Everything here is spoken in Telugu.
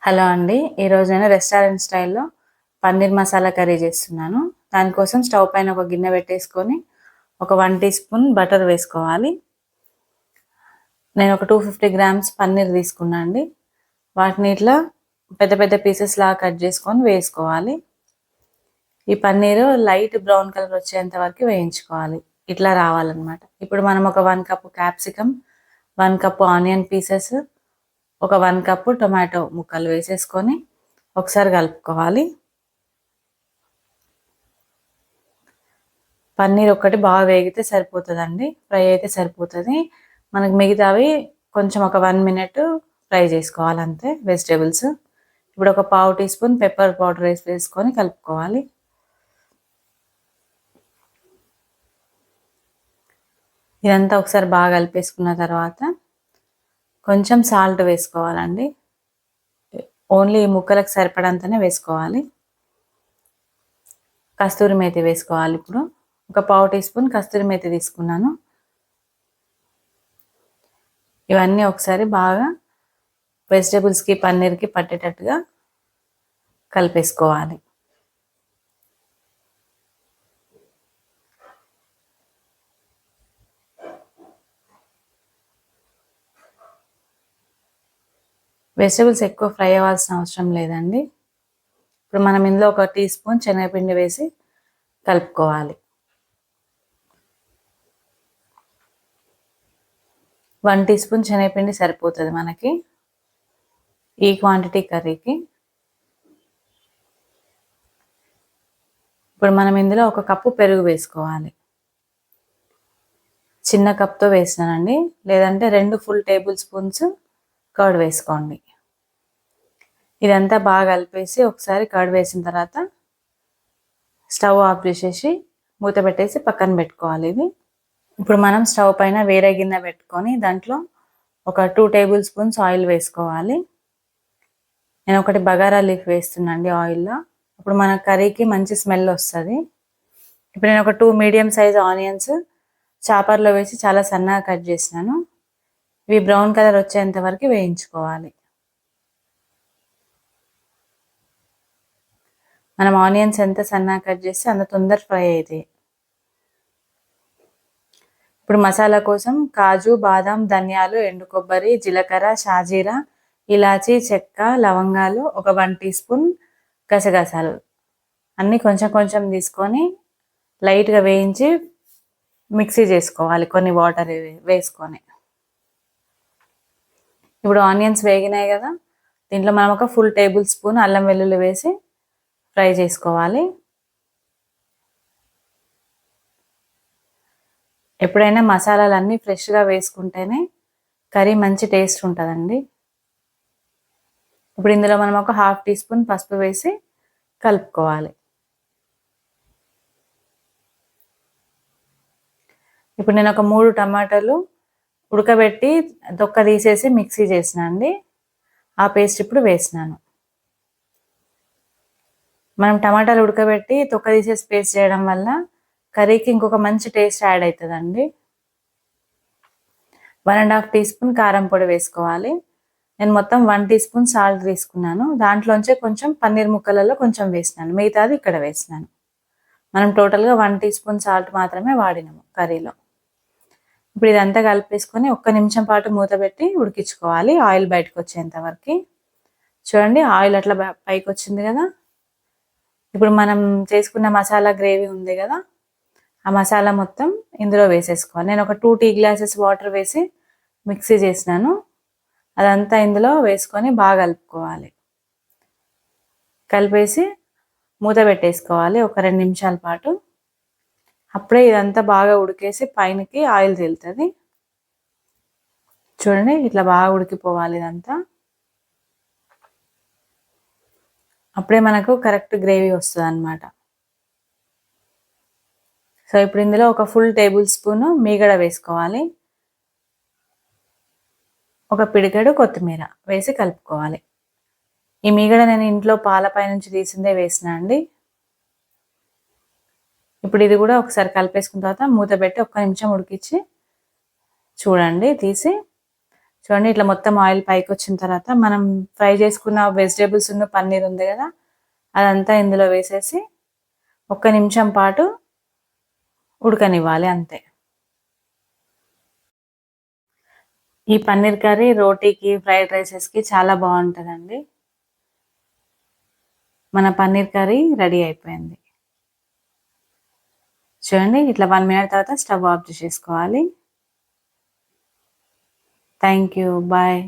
హలో అండి. ఈరోజు నేను రెస్టారెంట్ స్టైల్‌లో పన్నీర్ మసాలా కర్రీ చేస్తున్నాను. దానికోసం స్టవ్ పైన ఒక గిన్నె పెట్టేసుకొని ఒక 1 టీ స్పూన్ బటర్ వేసుకోవాలి. నేను ఒక 250 గ్రామ్స్ పన్నీర్ తీసుకున్నా అండి. వాటిని ఇట్లా పెద్ద పెద్ద పీసెస్ లాగా కట్ చేసుకొని వేసుకోవాలి. ఈ పన్నీరు లైట్ బ్రౌన్ కలర్ వచ్చేంత వరకు వేయించుకోవాలి. ఇట్లా రావాలన్నమాట. ఇప్పుడు మనం ఒక 1 cup capsicum, 1 cup onion pieces, ఒక 1 కప్ టొమాటో ముక్కలు వేసేసుకొని ఒకసారి కలుపుకోవాలి. పన్నీర్ ఒక్కటి బాగా వేగితే సరిపోతుందండి, ఫ్రై అయితే సరిపోతుంది. మనకు మిగతావి కొంచెం ఒక 1 మినిట్ ఫ్రై చేసుకోవాలి అంతే వెజిటేబుల్స్. ఇప్పుడు ఒక 1/2 టీ స్పూన్ పెప్పర్ పౌడర్ వేసుకొని కలుపుకోవాలి. ఇదంతా ఒకసారి బాగా కలిపేసుకున్న తర్వాత కొంచెం సాల్ట్ వేసుకోవాలండి. ఓన్లీ ముక్కలకు సరిపడంతనే వేసుకోవాలి. కస్తూరి మేతి వేసుకోవాలి. ఇప్పుడు ఒక 1/2 టీ స్పూన్ కస్తూరి మేతి తీసుకున్నాను. ఇవన్నీ ఒకసారి బాగా వెజిటేబుల్స్కి పన్నీర్కి పట్టేటట్టుగా కలిపేసుకోవాలి. వెజిటేబుల్స్ ఎక్కువ ఫ్రై అవ్వాల్సిన అవసరం లేదండి. ఇప్పుడు మనం ఇందులో ఒక టీ స్పూన్ శనగపిండి వేసి కలుపుకోవాలి. 1 టీ స్పూన్ శనగపిండి సరిపోతుంది మనకి ఈ క్వాంటిటీ కర్రీకి. ఇప్పుడు మనం ఇందులో ఒక కప్పు పెరుగు వేసుకోవాలి. చిన్న కప్తో వేసినానండి, లేదంటే 2 ఫుల్ టేబుల్ స్పూన్స్ కర్డ్ వేసుకోండి. ఇదంతా బాగా కలిపేసి ఒకసారి కర్డ్ వేసిన తర్వాత స్టవ్ ఆఫ్ చేసేసి మూత పెట్టేసి పక్కన పెట్టుకోవాలి. ఇది ఇప్పుడు మనం స్టవ్ పైన వేరే గిన్నె పెట్టుకొని దాంట్లో ఒక 2 టేబుల్ స్పూన్స్ ఆయిల్ వేసుకోవాలి. నేను ఒకటి బగారా లీఫ్ వేస్తున్నాండి ఆయిల్లో. ఇప్పుడు మన కర్రీకి మంచి స్మెల్ వస్తుంది. ఇప్పుడు నేను ఒక 2 మీడియం సైజ్ ఆనియన్స్ చాపర్లో వేసి చాలా సన్నగా కట్ చేసినాను. ఇవి బ్రౌన్ కలర్ వచ్చేంత వరకు వేయించుకోవాలి. మనం ఆనియన్స్ ఎంత సన్నగా కట్ చేస్తే అంత తొందర ఫ్రై అవుతాయి. ఇప్పుడు మసాలా కోసం కాజు, బాదాం, ధనియాలు, ఎండు కొబ్బరి, జీలకర్ర, షాజీరా, ఇలాచీ, చెక్క, లవంగాలు, ఒక 1 టీ స్పూన్ గసగసాలు అన్నీ కొంచెం కొంచెం తీసుకొని లైట్గా వేయించి మిక్సీ చేసుకోవాలి కొన్ని వాటర్ వేసుకొని. ఇప్పుడు ఆనియన్స్ వేగినాయి కదా, దీంట్లో మనం ఒక ఫుల్ టేబుల్ స్పూన్ అల్లం వెల్లుల్లి వేసి ఫ్రై చేసుకోవాలి. ఎప్పుడైనా మసాలాలన్నీ ఫ్రెష్గా వేసుకుంటేనే కర్రీ మంచి టేస్ట్ ఉంటుందండి. ఇప్పుడు ఇందులో మనం ఒక 1/2 టీ స్పూన్ పసుపు వేసి కలుపుకోవాలి. ఇప్పుడు నేను ఒక 3 టమాటాలు ఉడకబెట్టి తొక్క తీసేసి మిక్సీ చేసిన అండి. ఆ పేస్ట్ ఇప్పుడు వేసినాను. మనం టమాటాలు ఉడకబెట్టి తొక్క తీసేసి పేస్ట్ చేయడం వల్ల కర్రీకి ఇంకొక మంచి టేస్ట్ యాడ్ అవుతుందండి. 1.5 టీ స్పూన్ కారం పొడి వేసుకోవాలి. నేను మొత్తం 1 టీ స్పూన్ సాల్ట్ తీసుకున్నాను. దాంట్లోంచే కొంచెం పన్నీర్ ముక్కలలో కొంచెం వేసినాను, మిగతాది ఇక్కడ వేసినాను. మనం టోటల్గా 1 టీ స్పూన్ సాల్ట్ మాత్రమే వాడినాము కర్రీలో. ఇప్పుడు ఇదంతా కలిపేసుకొని 1 నిమిషం పాటు మూత పెట్టి ఉడికించుకోవాలి ఆయిల్ బయటకు వచ్చేంత వరకు. చూడండి ఆయిల్ అట్లా పైకి వచ్చింది కదా. ఇప్పుడు మనం చేసుకున్న మసాలా గ్రేవీ ఉంది కదా, ఆ మసాలా మొత్తం ఇందులో వేసేసుకోవాలి. నేను ఒక 2 టీ గ్లాసెస్ వాటర్ వేసి మిక్సీ చేసినాను. అదంతా ఇందులో వేసుకొని బాగా కలుపుకోవాలి. కలిపేసి మూత పెట్టేసుకోవాలి ఒక 2 నిమిషాల పాటు. అప్పుడే ఇదంతా బాగా ఉడికేసి పైనకి ఆయిల్ తేలుతుంది. చూడండి ఇట్లా బాగా ఉడికిపోవాలి ఇదంతా. అప్పుడే మనకు కరెక్ట్ గ్రేవీ వస్తుంది అన్నమాట. సో ఇప్పుడు ఇందులో ఒక ఫుల్ టేబుల్ స్పూన్ మీగడ వేసుకోవాలి. ఒక పిడికెడు కొత్తిమీర వేసి కలుపుకోవాలి. ఈ మీగడ నేను ఇంట్లో పాలపై నుంచి తీసిందే వేసిన అండి. ఇప్పుడు ఇది కూడా ఒకసారి కలిపేసుకున్న తర్వాత మూత పెట్టి 1 నిమిషం ఉడికించి చూడండి తీసి చూడండి ఇట్లా మొత్తం ఆయిల్ పైకి వచ్చిన తర్వాత మనం ఫ్రై చేసుకున్న వెజిటేబుల్స్ ఉన్న పన్నీర్ ఉంది కదా, అదంతా ఇందులో వేసేసి 1 నిమిషం పాటు ఉడకనివ్వాలి అంతే. ఈ పన్నీర్ కర్రీ రోటీకి, ఫ్రైడ్ రైసెస్కి చాలా బాగుంటుందండి. మన పన్నీర్ కర్రీ రెడీ అయిపోయింది. చూడండి ఇట్లా 1 మినిట్ తర్వాత స్టవ్ ఆఫ్ చేసేసుకోవాలి. Thank you. బాయ్.